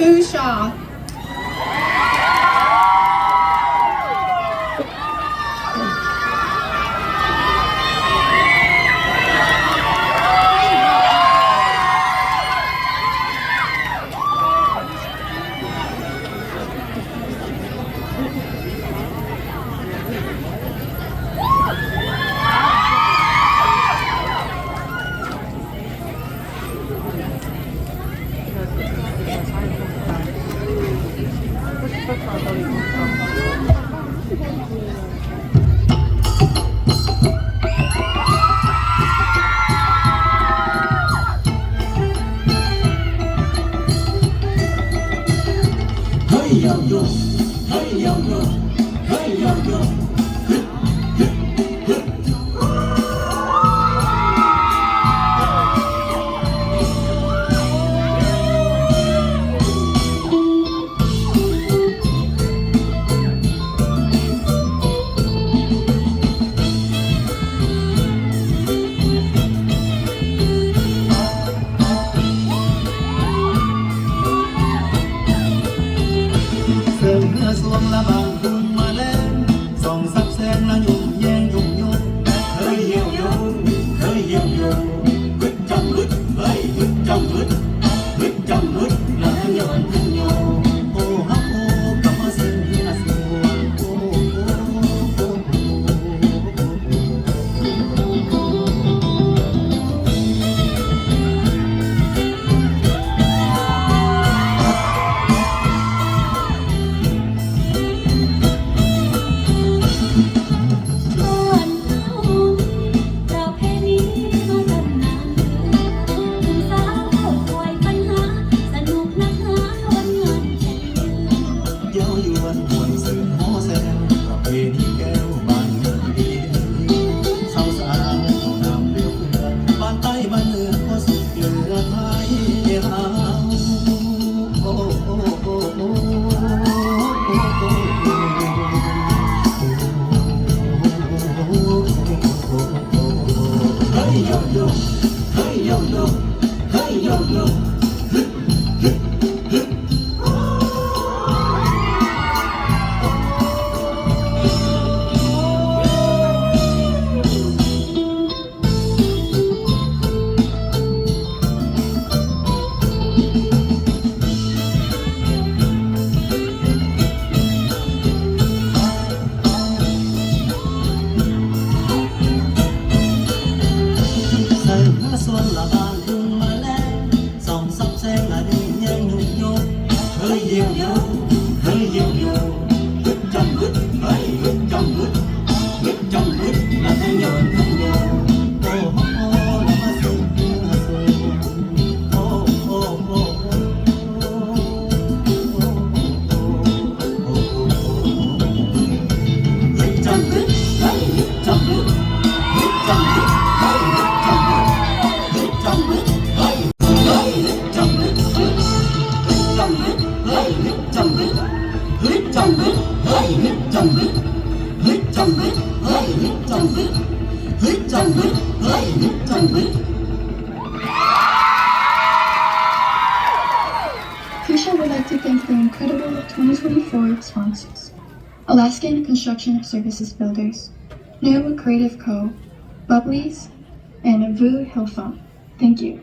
Shaw. Hey yo yo, hey yo yo, hey yo yo.เสริมเนื้อสวงละบางคุมมาแล้วส่องซับแสงละยุ่งแยงยุ่งยุ่งเฮ้ยเยี่ยวโยเฮ้ยเยี่ยวโยฮึดจังฮึดเฮ้ยฮึดจังฮึดฮึดจังฮึดละทั้งโยนทั้งโยโอ้ฮักโอ้กำมาเส้นเนื้อสวงโอ้โอ้เย้ายวนหวนสื่อโมแซงประเพณีแก้วบ้านเมืองดีสาวสาวเอาน้ำเลี้ยวเรือบ้านใต้บ้านเหนือก็สุดเกลือไทยเฮาโอ้โอ้โอ้โอ้เฮ้ยโยโย่เฮ้ยโยโย่เฮ้ยโยโย่ เสิร์ฟมาส่วนละบางคุงมาแล้วส่องซับแสงละดึงแยงหนุ่มโยเฮ้ยเยี่ยวโยเฮ้ยเยี่ยวโยฮึดจังฮึดเฮ้ยฮึดจังฮึดฮึดจังฮึดละทั้งโยนทั้งโยโอ้โหละมาส่งเนื้อส่งโอ้โอ้โอ้ฮึดจังฮึดเฮ้ยฮึดจังฮึดฮึดจังฮึดเฮ้ยฮึดจังฮึด จังฮึดเฮ้ยเฮ้ยจังฮึดฮึดจังฮึดเฮ้ยจังฮึดฮึดจังฮึดเฮ้ยจังฮึดฮึดจังฮึดเฮ้ยจังฮึดฮึดจังฮึดเฮ้ยจังฮึด Kusha would like to thank the incredible 2024 sponsors: Alaskan Construction Services Builders, Noah Creative Co., Bubblies, and Vu Hillphone. Thank you.